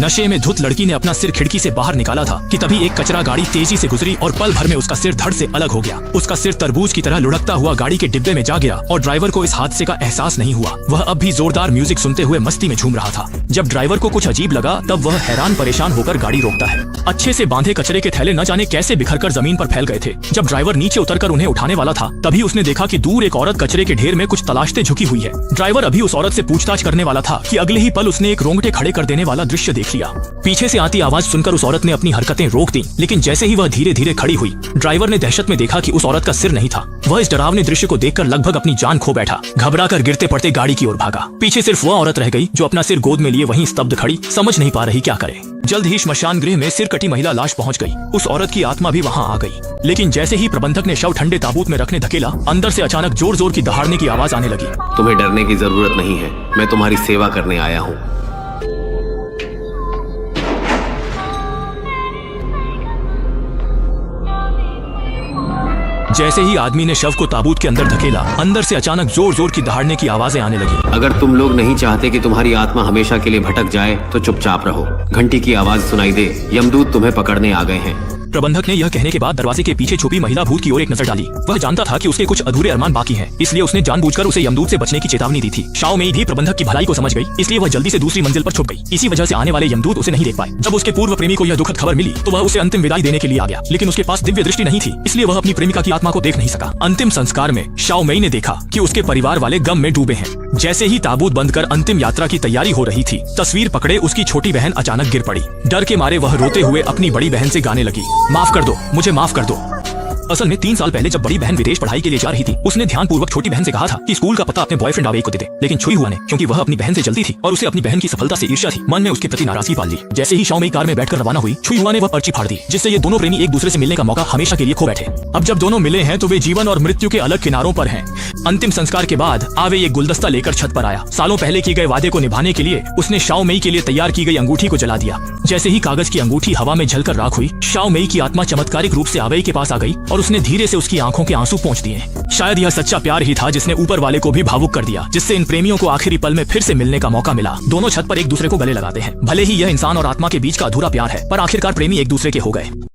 नशे में धुत लड़की ने अपना सिर खिड़की से बाहर निकाला था कि तभी एक कचरा गाड़ी तेजी से गुजरी और पल भर में उसका सिर धड़ से अलग हो गया। उसका सिर तरबूज की तरह लुढ़कता हुआ गाड़ी के डिब्बे में जा गिरा और ड्राइवर को इस हादसे का एहसास नहीं हुआ। वह अब भी जोरदार म्यूजिक सुनते हुए मस्ती में झूम रहा था। जब ड्राइवर को कुछ अजीब लगा तब वह हैरान परेशान होकर गाड़ी रोकता है। अच्छे से बांधे कचरे के थैले न जाने कैसे बिखरकर जमीन पर फैल गए थे। जब ड्राइवर नीचे उतरकर उन्हें उठाने वाला था तभी उसने देखा कि दूर एक औरत कचरे के ढेर में कुछ तलाशते झुकी हुई है। ड्राइवर अभी उस औरत से पूछताछ करने वाला था कि अगले ही पल उसने एक रोंगटे खड़े कर देने वाला दृश्य देख लिया। पीछे से आती आवाज सुनकर उस औरत ने अपनी हरकतें रोक दी, लेकिन जैसे ही वह धीरे धीरे खड़ी हुई ड्राइवर ने दहशत में देखा कि उस औरत का सिर नहीं था। वह इस डरावने दृश्य को देखकर लगभग अपनी जान खो बैठा। घबराकर गिरते पड़ते गाड़ी की ओर भागा। पीछे सिर्फ वह औरत रह गई जो अपना सिर गोद में लिए वहीं स्तब्ध खड़ी, समझ नहीं पा रही क्या करे। जल्द ही श्मशान गृह में सिर कटी महिला लाश पहुंच गई। उस औरत की आत्मा भी वहां आ गई, लेकिन जैसे ही प्रबंधक ने शव ठंडे ताबूत में रखने धकेला, अंदर से अचानक जोर जोर की दहाड़ने की आवाज आने लगी। तुम्हें डरने की जरूरत नहीं है, मैं तुम्हारी सेवा करने आया हूँ। जैसे ही आदमी ने शव को ताबूत के अंदर धकेला, अंदर से अचानक जोर जोर की दहाड़ने की आवाजें आने लगी। अगर तुम लोग नहीं चाहते कि तुम्हारी आत्मा हमेशा के लिए भटक जाए तो चुपचाप रहो। घंटी की आवाज सुनाई दे, यमदूत तुम्हें पकड़ने आ गए हैं। प्रबंधक ने यह कहने के बाद दरवाजे के पीछे छुपी महिला भूत की ओर एक नजर डाली। वह जानता था कि उसके कुछ अधूरे अरमान बाकी हैं, इसलिए उसने जानबूझकर उसे यमदूत से बचने की चेतावनी दी थी। शाओ मेई भी प्रबंधक की भलाई को समझ गई, इसलिए वह जल्दी से दूसरी मंजिल पर छुप गई। इसी वजह से आने वाले यमदूत उसे नहीं देख पाए। जब उसके पूर्व प्रेमी को यह दुखद खबर मिली तो वह उसे अंतिम विदाई देने के लिए आ गया, लेकिन उसके पास दिव्य दृष्टि नहीं थी, इसलिए वह अपनी प्रेमिका की आत्मा को देख नहीं सका। अंतिम संस्कार में शाओ मेई ने देखा कि उसके परिवार वाले गम में डूबे हैं। जैसे ही ताबूत बंद कर अंतिम यात्रा की तैयारी हो रही थी, तस्वीर पकड़े उसकी छोटी बहन अचानक गिर पड़ी। डर के मारे वह रोते हुए अपनी बड़ी बहन से गाने लगी, माफ कर दो, मुझे माफ कर दो। असल में 3 साल पहले जब बड़ी बहन विदेश पढ़ाई के लिए जा रही थी, उसने ध्यानपूर्वक छोटी बहन से कहा था कि स्कूल का पता अपने बॉयफ्रेंड आवेग को दे दे, लेकिन छुई हुआ ने, क्योंकि वह अपनी बहन से जलती थी और उसे अपनी बहन की सफलता से ईर्ष्या थी, मन में उसके प्रति नाराजगी पाल ली। जैसे ही शाओ मेई कार में बैठकर रवाना हुई, छुई हुआ ने वह पर्ची फाड़ दी, जिससे ये दोनों प्रेमी एक दूसरे से मिलने का मौका हमेशा के लिए खो बैठे। अब जब दोनों मिले हैं तो वे जीवन और मृत्यु के अलग किनारों पर हैं। अंतिम संस्कार के बाद आवे एक गुलदस्ता लेकर छत पर आया। सालों पहले किए गए वादे को निभाने के लिए उसने शाओ मेई के लिए तैयार की गई अंगूठी को जला दिया। जैसे ही कागज की अंगूठी हवा में जलकर राख हुई, शाओ मेई की आत्मा चमत्कारिक रूप से आवेई के पास आ गई और उसने धीरे से उसकी आंखों के आंसू पोंछ दिए। शायद यह सच्चा प्यार ही था जिसने ऊपर वाले को भी भावुक कर दिया, जिससे इन प्रेमियों को आखिरी पल में फिर से मिलने का मौका मिला। दोनों छत पर एक दूसरे को गले लगाते हैं। भले ही यह इंसान और आत्मा के बीच का अधूरा प्यार है, पर आखिरकार प्रेमी एक दूसरे के हो गए।